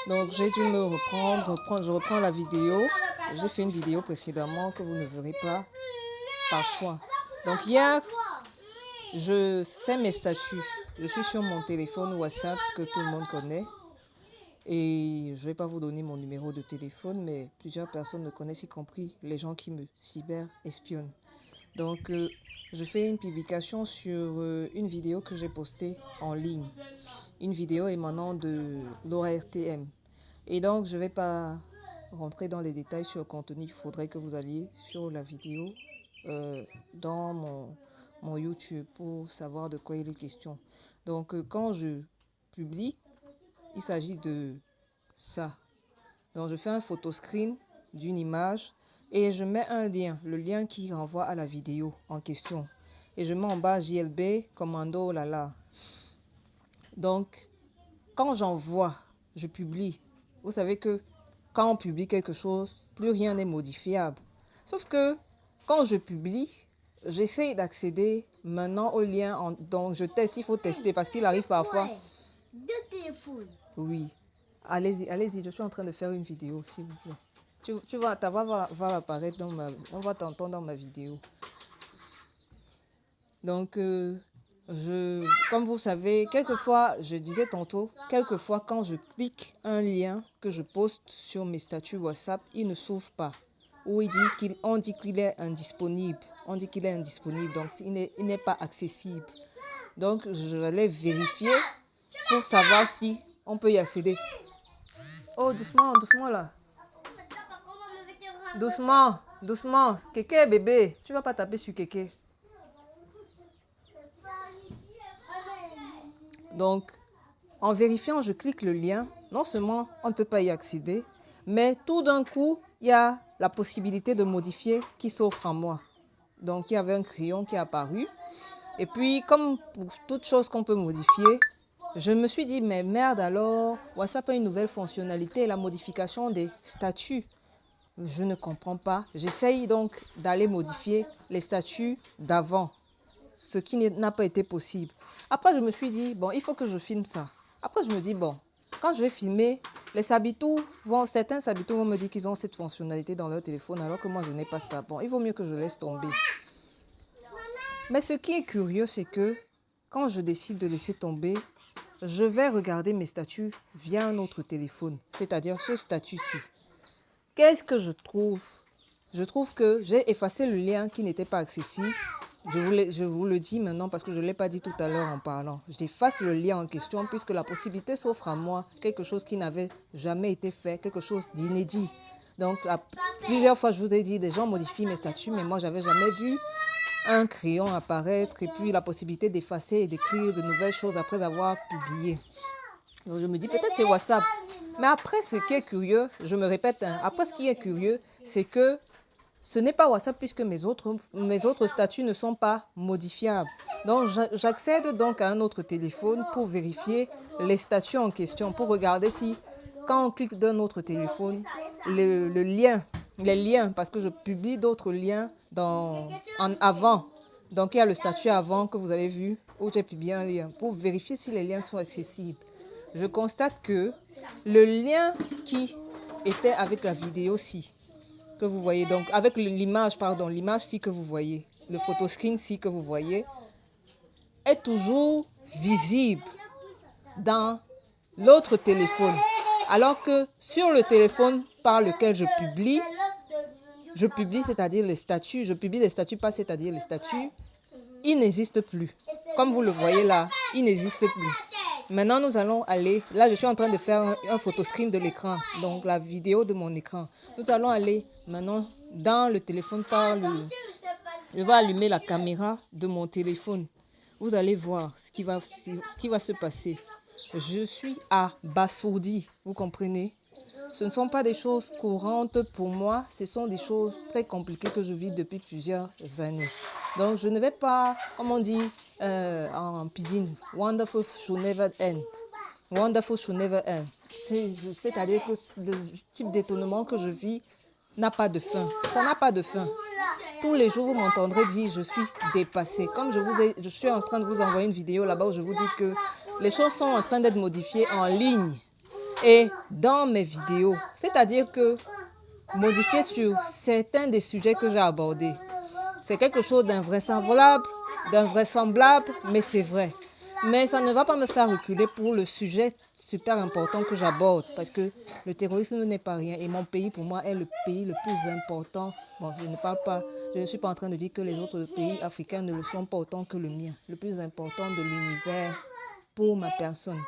Donc j'ai dû me reprendre, je reprends la vidéo. J'ai fait une vidéo précédemment que vous ne verrez pas par choix. Donc hier, je fais mes statuts. Je suis sur mon téléphone WhatsApp que tout le monde connaît. Et je ne vais pas vous donner mon numéro de téléphone, mais plusieurs personnes me connaissent, y compris les gens qui me cyber-espionnent. Donc, je fais une publication sur une vidéo que j'ai postée en ligne. Une vidéo émanant de l'ORTM. Et donc, je ne vais pas rentrer dans les détails sur le contenu. Il faudrait que vous alliez sur la vidéo dans mon YouTube pour savoir de quoi il est question. Donc, quand je publie, il s'agit de ça. Donc, je fais un photo screen d'une image et je mets un lien, le lien qui renvoie à la vidéo en question. Et je mets en bas JLB, commando, lala. Donc, quand j'envoie, je publie. Vous savez que quand on publie quelque chose, plus rien n'est modifiable. Sauf que quand je publie, j'essaie d'accéder maintenant au lien. Donc, je teste, il faut tester parce qu'il arrive parfois. Deux téléphones. Oui. Allez-y, allez-y, je suis en train de faire une vidéo, s'il vous plaît. Tu vois, ta voix va apparaître on va t'entendre dans ma vidéo. Donc, comme vous savez, quelquefois, je disais tantôt, quelquefois quand je clique un lien que je poste sur mes statuts WhatsApp, il ne s'ouvre pas. Ou on dit qu'il est indisponible. On dit qu'il est indisponible, donc il n'est pas accessible. Donc, je vais vérifier pour savoir si on peut y accéder. Oh, doucement, doucement là. Doucement, doucement. Kéké, bébé. Tu vas pas taper sur Kéké. Donc, en vérifiant, je clique le lien. Non seulement on ne peut pas y accéder, mais tout d'un coup, il y a la possibilité de modifier qui s'offre à moi. Donc, il y avait un crayon qui est apparu. Et puis, comme pour toute chose qu'on peut modifier, je me suis dit, mais merde alors, WhatsApp a une nouvelle fonctionnalité, la modification des statuts. Je ne comprends pas. J'essaye donc d'aller modifier les statuts d'avant, ce qui n'a pas été possible. Après, je me suis dit, bon, il faut que je filme ça. Après, je me dis, bon, quand je vais filmer, certains Sabitos vont me dire qu'ils ont cette fonctionnalité dans leur téléphone, alors que moi, je n'ai pas ça. Bon, il vaut mieux que je laisse tomber. Mais ce qui est curieux, c'est que quand je décide de laisser tomber, je vais regarder mes statuts via un autre téléphone, c'est-à-dire ce statut-ci. Qu'est-ce que je trouve? Je trouve que j'ai effacé le lien qui n'était pas accessible. Je vous le dis maintenant parce que je ne l'ai pas dit tout à l'heure en parlant. J'efface le lien en question puisque la possibilité s'offre à moi, quelque chose qui n'avait jamais été fait, quelque chose d'inédit. Donc, plusieurs fois, je vous ai dit, des gens modifient mes statuts, mais moi, je n'avais jamais vu un crayon apparaître et puis la possibilité d'effacer et d'écrire de nouvelles choses après avoir publié. Donc je me dis peut-être c'est WhatsApp. Mais après ce qui est curieux, je me répète, après ce qui est curieux, c'est que ce n'est pas WhatsApp puisque mes autres statuts ne sont pas modifiables. Donc j'accède donc à un autre téléphone pour vérifier les statuts en question, pour regarder si quand on clique d'un autre téléphone, les liens, parce que je publie d'autres liens en avant. Donc il y a le statut avant que vous avez vu où j'ai publié un lien pour vérifier si les liens sont accessibles. Je constate que le lien qui était avec la vidéo-ci, que vous voyez, donc avec l'image ci que vous voyez, le photo screen-ci que vous voyez, est toujours visible dans l'autre téléphone. Alors que sur le téléphone par lequel je publie, c'est-à-dire les statuts, je publie les statuts pas, c'est-à-dire les statuts, il n'existe plus. Comme vous le voyez là, il n'existe plus. Maintenant, nous allons aller, là je suis en train de faire un photo screen de l'écran, donc la vidéo de mon écran. Nous allons aller maintenant dans le téléphone je vais allumer la caméra de mon téléphone. Vous allez voir ce qui va se passer. Je suis abasourdi, vous comprenez? Ce ne sont pas des choses courantes pour moi, ce sont des choses très compliquées que je vis depuis plusieurs années. Donc je ne vais pas, comme on dit en pidgin, wonderful should never end. Wonderful should never end. C'est-à-dire que le type d'étonnement que je vis n'a pas de fin. Ça n'a pas de fin. Tous les jours, vous m'entendrez dire je suis dépassée. Comme je suis en train de vous envoyer une vidéo là-bas où je vous dis que les choses sont en train d'être modifiées en ligne. et dans mes vidéos. C'est-à-dire que modifier sur certains des sujets que j'ai abordés. C'est quelque chose d'invraisemblable, mais c'est vrai. Mais ça ne va pas me faire reculer pour le sujet super important que j'aborde, parce que le terrorisme n'est pas rien et mon pays pour moi est le pays le plus important. Bon, je ne suis pas en train de dire que les autres pays africains ne le sont pas autant que le mien. Le plus important de l'univers pour ma personne,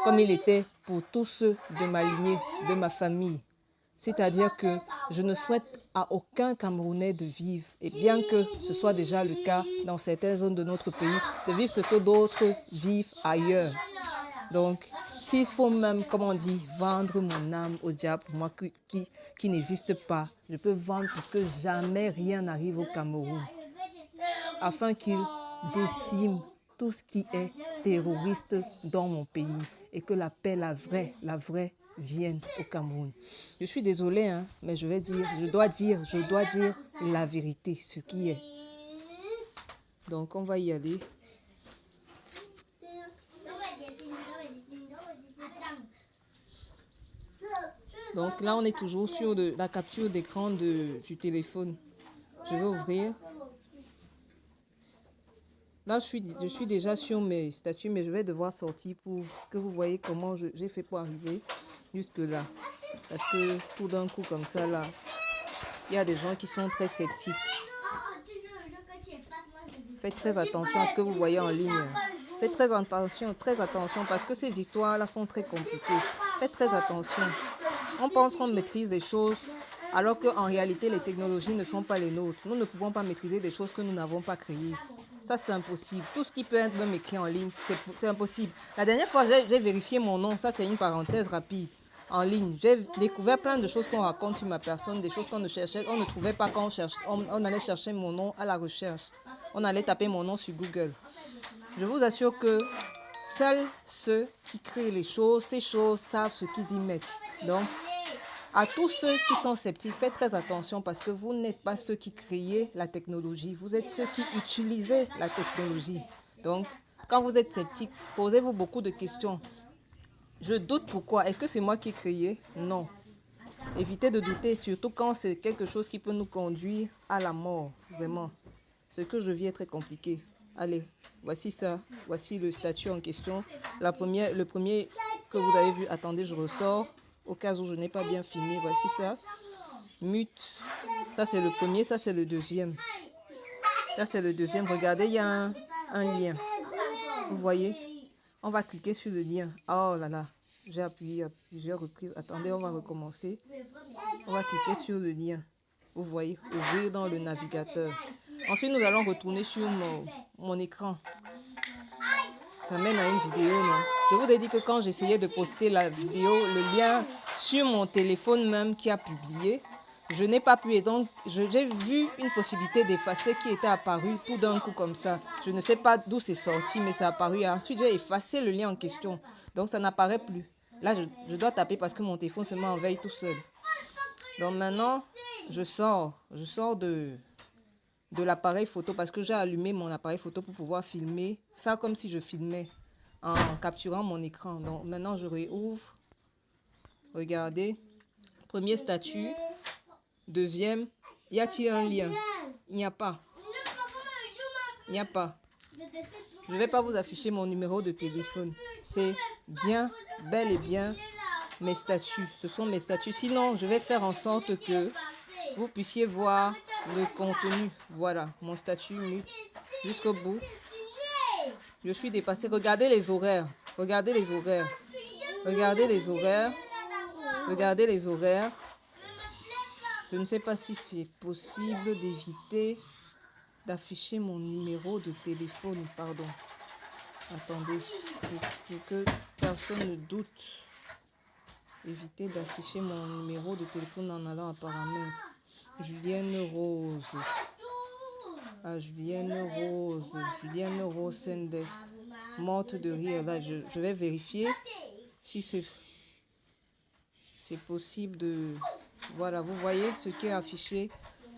comme il était pour tous ceux de ma lignée, de ma famille. C'est-à-dire que je ne souhaite à aucun Camerounais de vivre, et bien que ce soit déjà le cas dans certaines zones de notre pays, de vivre ce que d'autres vivent ailleurs. Donc, s'il faut même, comme on dit, vendre mon âme au diable, pour moi qui n'existe pas, je peux vendre pour que jamais rien n'arrive au Cameroun, afin qu'il décime tout ce qui est terroriste dans mon pays et que la paix, la vraie, vienne au Cameroun. Je suis désolée, hein, mais je dois dire la vérité, ce qui est. Donc, on va y aller. Donc là, on est toujours sur la capture d'écran du téléphone. Je vais ouvrir. Là, je suis déjà sur mes statuts, mais je vais devoir sortir pour que vous voyez comment j'ai fait pour arriver jusque là. Parce que tout d'un coup, comme ça, là, il y a des gens qui sont très sceptiques. Faites très attention à ce que vous voyez en ligne. Faites très attention, parce que ces histoires-là sont très compliquées. Faites très attention. On pense qu'on maîtrise des choses, alors qu'en réalité, les technologies ne sont pas les nôtres. Nous ne pouvons pas maîtriser des choses que nous n'avons pas créées. Ça, c'est impossible. Tout ce qui peut être même écrit en ligne, c'est impossible. La dernière fois, j'ai vérifié mon nom. Ça, c'est une parenthèse rapide. En ligne, j'ai découvert plein de choses qu'on raconte sur ma personne, des choses qu'on ne cherchait, on ne trouvait pas quand on allait chercher mon nom à la recherche. On allait taper mon nom sur Google. Je vous assure que seuls ceux qui créent les choses, ces choses savent ce qu'ils y mettent. Donc, à tous ceux qui sont sceptiques, faites très attention parce que vous n'êtes pas ceux qui créez la technologie. Vous êtes ceux qui utilisez la technologie. Donc, quand vous êtes sceptique, posez-vous beaucoup de questions. Je doute pourquoi. Est-ce que c'est moi qui ai créé? Non. Évitez de douter, surtout quand c'est quelque chose qui peut nous conduire à la mort. Vraiment. Ce que je vis est très compliqué. Allez, voici ça. Voici le statut en question. Le premier que vous avez vu, attendez, je ressors. Au cas où je n'ai pas bien filmé, voici ça. Mute. Ça, c'est le premier, ça, c'est le deuxième. Ça, c'est le deuxième. Regardez, il y a un lien. Vous voyez? On va cliquer sur le lien. Oh là là, j'ai appuyé à plusieurs reprises. Attendez, on va recommencer. On va cliquer sur le lien. Vous voyez, ouvrir dans le navigateur. Ensuite, nous allons retourner sur mon écran. Ça mène à une vidéo, non? Je vous ai dit que quand j'essayais de poster la vidéo, le lien sur mon téléphone même qui a publié, je n'ai pas pu. Et donc, j'ai vu une possibilité d'effacer qui était apparue tout d'un coup comme ça. Je ne sais pas d'où c'est sorti, mais ça a apparu. Ensuite, j'ai effacé le lien en question. Donc, ça n'apparaît plus. Là, je dois taper parce que mon téléphone se met en veille tout seul. Donc, maintenant, je sors de l'appareil photo parce que j'ai allumé mon appareil photo pour pouvoir filmer, faire comme si je filmais en capturant mon écran. Donc, maintenant, je réouvre. Regardez. Premier statut. Deuxième, y a-t-il un lien? Il n'y a pas. Il n'y a pas. Je ne vais pas vous afficher mon numéro de téléphone. C'est bien, bel et bien mes statuts. Ce sont mes statuts. Sinon, je vais faire en sorte que vous puissiez voir le contenu. Voilà, mon statut jusqu'au bout. Je suis dépassée. Regardez les horaires. Regardez les horaires. Regardez les horaires. Regardez les horaires. Je ne sais pas si c'est possible d'éviter d'afficher mon numéro de téléphone. Pardon. Attendez, pour que personne ne doute. Éviter d'afficher mon numéro de téléphone en allant à paramètres. Julienne Rose. Ah, Julienne Rose Sende. Morte de rire. Là, je vais vérifier si c'est possible de... Voilà, vous voyez ce qui est affiché.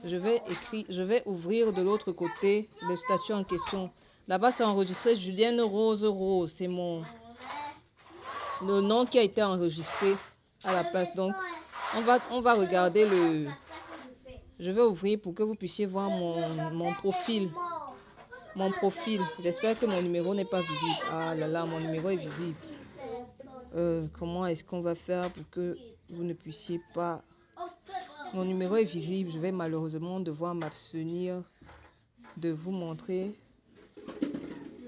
Je vais ouvrir de l'autre côté le statut en question. Là-bas, c'est enregistré Julienne Rose. C'est le nom qui a été enregistré à la place. Donc, on va regarder le... Je vais ouvrir pour que vous puissiez voir mon profil. Mon profil. J'espère que mon numéro n'est pas visible. Ah là là, mon numéro est visible. Comment est-ce qu'on va faire pour que vous ne puissiez pas... Mon numéro est visible. Je vais malheureusement devoir m'abstenir de vous montrer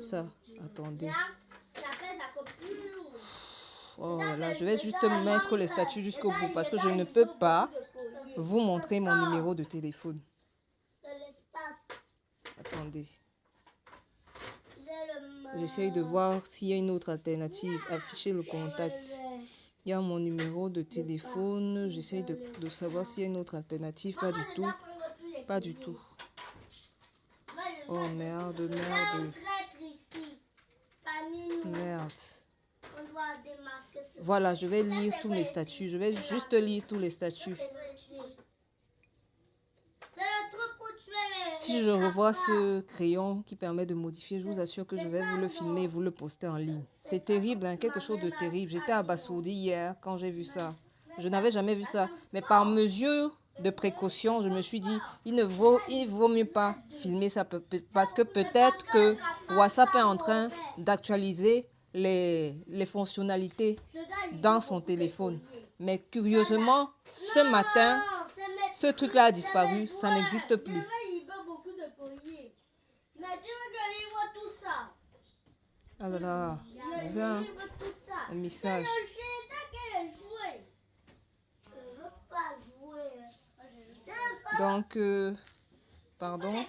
ça. Attendez. Oh là, je vais juste mettre les statuts jusqu'au bout parce que je ne peux pas vous montrer mon numéro de téléphone. Attendez. J'essaye de voir s'il y a une autre alternative. Afficher le contact. Il y a mon numéro de téléphone. J'essaye de savoir s'il y a une autre alternative. Pas du tout. Pas du tout. Oh merde, merde. Merde. Voilà, je vais lire tous mes statuts. Je vais juste lire tous les statuts. Si je revois ce crayon qui permet de modifier, je vous assure que je vais vous le filmer et vous le poster en ligne. C'est terrible, hein, quelque chose de terrible. J'étais abasourdie hier quand j'ai vu ça. Je n'avais jamais vu ça. Mais par mesure de précaution, je me suis dit, il vaut mieux pas filmer ça parce que peut-être que WhatsApp est en train d'actualiser les fonctionnalités dans son téléphone. Mais curieusement, ce matin, ce truc-là a disparu, ça n'existe plus. Ah là là, vous avez un message. Donc, pardon,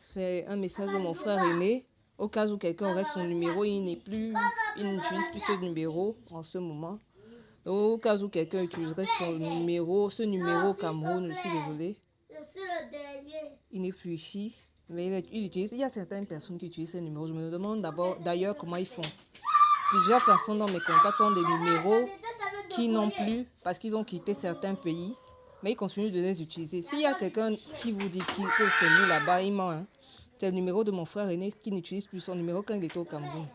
c'est un message de mon frère aîné. Au cas où quelqu'un aurait son numéro, il n'utilise plus ce numéro en ce moment. Au cas où quelqu'un utiliserait ce numéro au Cameroun, je suis désolée. Il n'est plus ici, mais il y a certaines personnes qui utilisent ce numéro. Je me demande d'ailleurs comment ils font. Plusieurs personnes dans mes contacts ont des numéros qui n'ont plus parce qu'ils ont quitté certains pays, mais ils continuent de les utiliser. S'il y a quelqu'un qui vous dit que c'est nous là-bas, il ment. Hein. C'est le numéro de mon frère aîné qui n'utilise plus son numéro quand il était au Cameroun.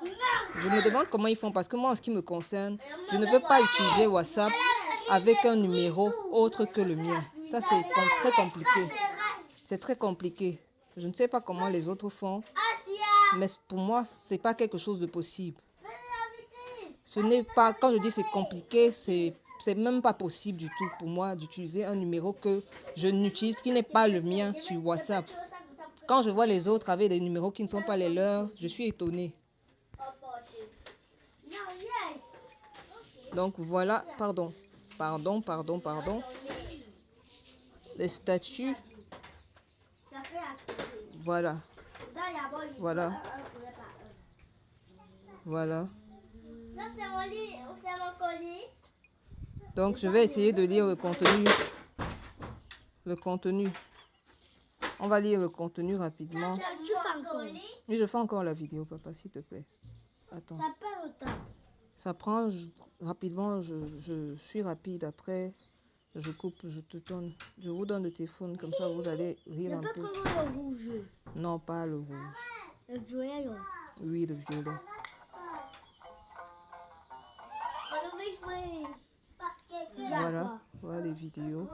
Je me demande comment ils font parce que moi, en ce qui me concerne, je ne peux pas utiliser WhatsApp avec un numéro autre que le mien. Ça, c'est très compliqué. C'est très compliqué. Je ne sais pas comment les autres font, mais pour moi, ce n'est pas quelque chose de possible. Ce n'est pas, quand je dis c'est compliqué, c'est même pas possible du tout pour moi d'utiliser un numéro que je n'utilise, qui n'est pas le mien sur WhatsApp. Quand je vois les autres avec des numéros qui ne sont pas les leurs, je suis étonnée. Donc voilà, pardon. Les statuts. Voilà. Donc je vais essayer de lire le contenu. On va lire le contenu rapidement. Oui, je fais encore la vidéo, papa, s'il te plaît. Attends. Ça prend rapidement, je suis rapide. Après, je coupe, je vous donne le téléphone, comme ça vous allez rire un peu. Le rouge. Non, pas le rouge. Le violet. Oui, le violet. Voilà les vidéos.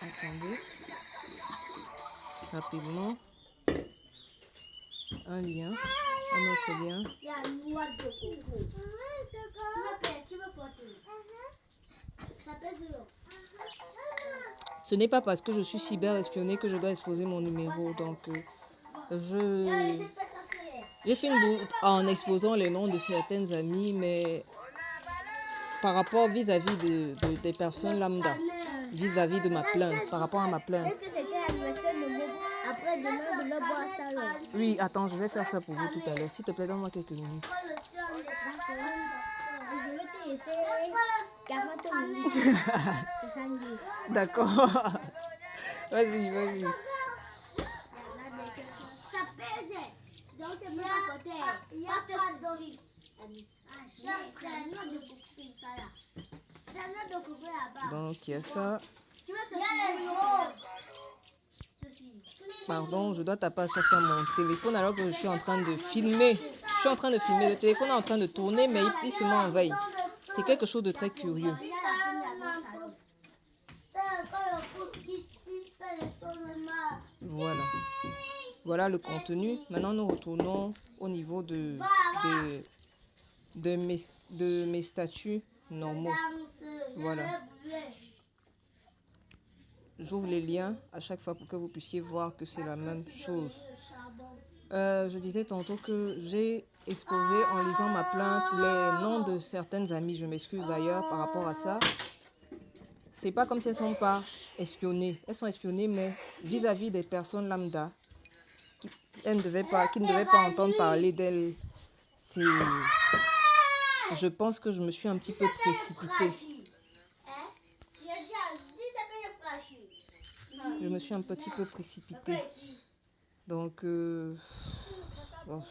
Attendez. Rapidement. Un lien. Un autre lien. Ce n'est pas parce que je suis cyber espionnée que je dois exposer mon numéro. Donc, j'ai fait une doute en exposant les noms de certaines amies, mais par rapport vis-à-vis des personnes lambda, vis-à-vis de ma plainte, par rapport à ma plainte. Est-ce que c'était l'anniversaire de Mobo après demain de leur boire ça là? Oui, attends, je vais faire ça pour vous tout à l'heure. S'il te plaît, donne-moi quelques minutes. Je vais te laisser 40 minutes. D'accord. Vas-y. Ça pèse. Donc c'est même à côté. Il y a pas de... Donc il y a ça. Il y a les roses. Pardon, je dois taper à chaque fois mon téléphone alors que je suis en train de filmer. Je suis en train de filmer. Le téléphone est en train de tourner, mais il se met en veille. C'est quelque chose de très curieux. Voilà. Voilà le contenu. Maintenant, nous retournons au niveau de mes statuts normaux. Voilà. J'ouvre les liens à chaque fois pour que vous puissiez voir que c'est la même chose. Je disais tantôt que j'ai exposé en lisant ma plainte les noms de certaines amies. Je m'excuse d'ailleurs par rapport à ça. C'est pas comme si elles ne sont pas espionnées. Elles sont espionnées, mais vis-à-vis des personnes lambda qui ne devaient pas entendre parler d'elles. Je pense que je me suis un petit peu précipitée. Je me suis un petit peu précipitée. Donc, bon,